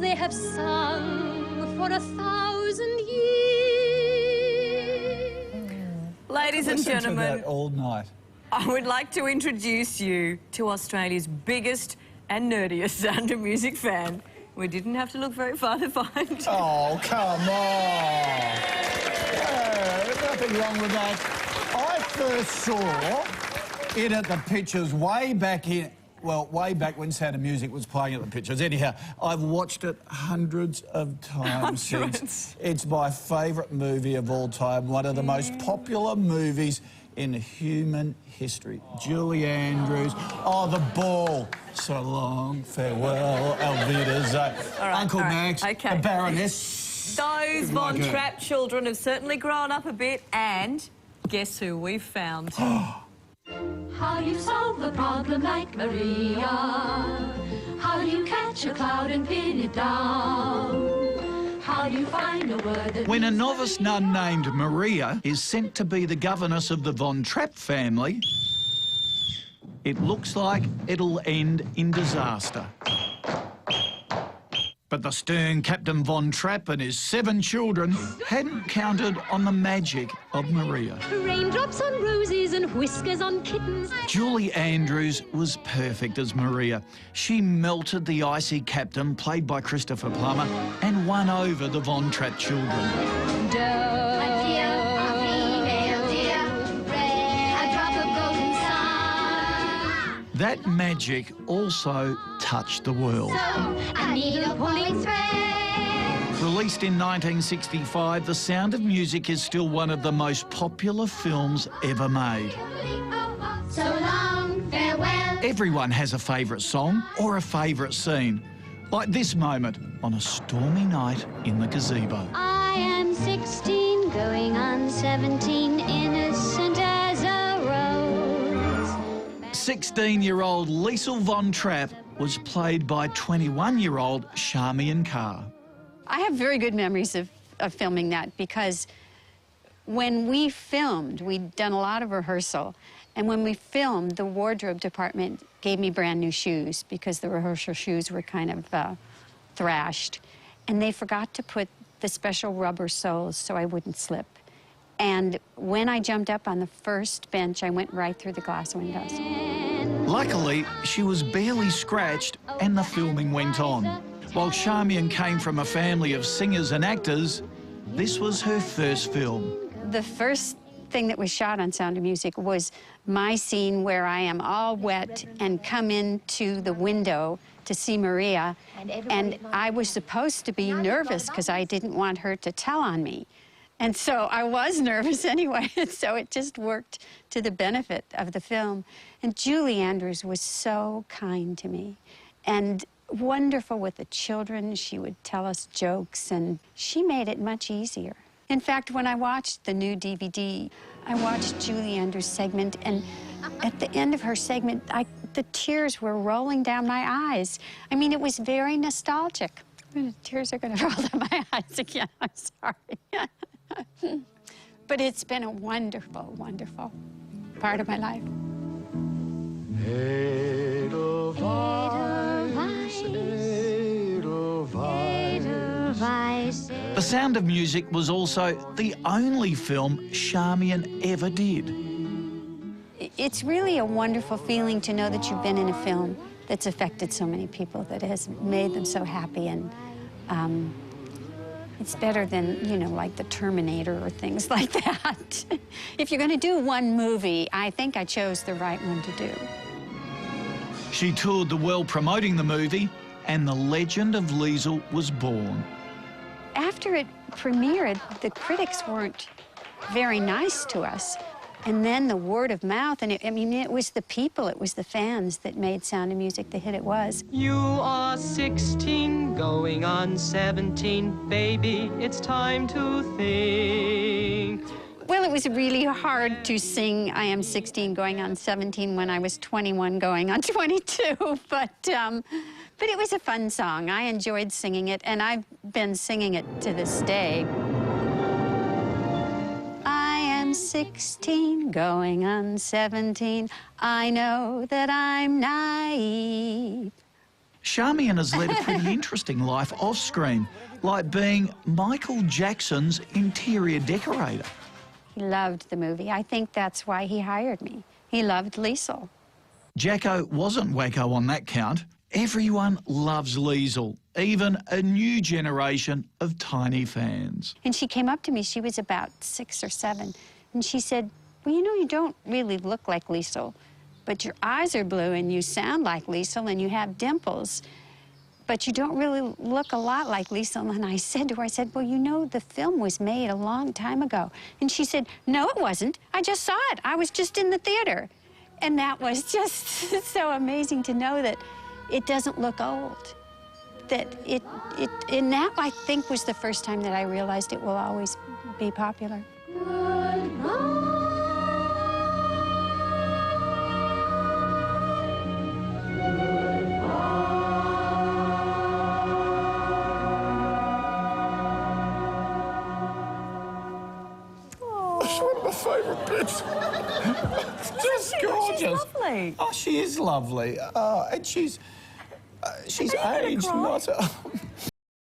they have sung for 1,000 years. Ladies and gentlemen, all night. I would like to introduce you to Australia's biggest and nerdiest Sound of Music fan. We didn't have to look very far to find. Oh, come on. There's nothing wrong with that. I first saw it at the Pictures way back when Sound of Music was playing at the Pictures. Anyhow, I've watched it hundreds of times since. It's my favourite movie of all time, one of the most popular movies in human history. Julie Andrews, oh, The Ball, so long, farewell, Alvida's, Uncle Max, the Baroness. Those Von Trapp children have certainly grown up a bit, and guess who we've found? How you solve the problem like Maria? How you catch a cloud and pin it down? How do you find a word that... When a novice nun named Maria is sent to be the governess of the Von Trapp family, it looks like it'll end in disaster. But the stern Captain Von Trapp and his 7 children hadn't counted on the magic of Maria. Raindrops on roses and whiskers on kittens. Julie Andrews was perfect as Maria. She melted the icy captain, played by Christopher Plummer, and won over the Von Trapp children. That magic also touched the world. Released in 1965, The Sound of Music is still one of the most popular films ever made. So long, farewell. Everyone has a favourite song or a favourite scene, like this moment on a stormy night in the gazebo. I am 16, going on 17, innocent as a rose. 16-year-old Liesl Von Trapp was played by 21-year-old Charmian Carr. I have very good memories of filming that, because when we filmed, we'd done a lot of rehearsal, and when we filmed, the wardrobe department gave me brand new shoes because the rehearsal shoes were kind of thrashed, and they forgot to put the special rubber soles so I wouldn't slip. And when I jumped up on the first bench, I went right through the glass windows. Luckily, she was barely scratched and the filming went on. While Charmian came from a family of singers and actors, this was her first film. The first thing that was shot on Sound of Music was my scene where I am all wet and come into the window to see Maria, and I was supposed to be nervous because I didn't want her to tell on me. And so I was nervous anyway, and so it just worked to the benefit of the film. And Julie Andrews was so kind to me and wonderful with the children. She would tell us jokes, and she made it much easier. In fact, when I watched the new DVD, I watched Julie Andrews' segment, and at the end of her segment, the tears were rolling down my eyes. I mean, it was very nostalgic. The tears are going to roll down my eyes again. I'm sorry. But it's been a wonderful, wonderful part of my life. The Sound of Music was also the only film Charmian ever did. It's really a wonderful feeling to know that you've been in a film that's affected so many people, that has made them so happy, and it's better than, you know, like The Terminator or things like that. If you're going to do one movie, I think I chose the right one to do. She toured the world promoting the movie, and the legend of Liesl was born. After it premiered, the critics weren't very nice to us. And then the word of mouth, and it was the people, it was the fans that made Sound of Music the hit it was. You are 16, going on 17, baby, it's time to think. Well, it was really hard to sing I Am 16 going on 17 when I was 21 going on 22, but it was a fun song. I enjoyed singing it, and I've been singing it to this day. I am 16, going on 17. I know that I'm naive. Charmian has led a pretty interesting life off-screen, like being Michael Jackson's interior decorator. He loved the movie. I think that's why he hired me. He loved Liesl. Jacko wasn't wacko on that count. Everyone loves Liesl, even a new generation of tiny fans. And she came up to me, she was about 6 or 7, and she said, well, you know, you don't really look like Liesl, but your eyes are blue and you sound like Liesl and you have dimples, but you don't really look a lot like Liesl. And I said to her, I said, well, you know, the film was made a long time ago. And she said, no, it wasn't. I just saw it. I was just in the theater. And that was just so amazing to know that it doesn't look old. And that, I think, was the first time that I realized it will always be popular. One of my favourite bits. Just gorgeous. She's lovely. Oh, she is lovely. And she's aged not.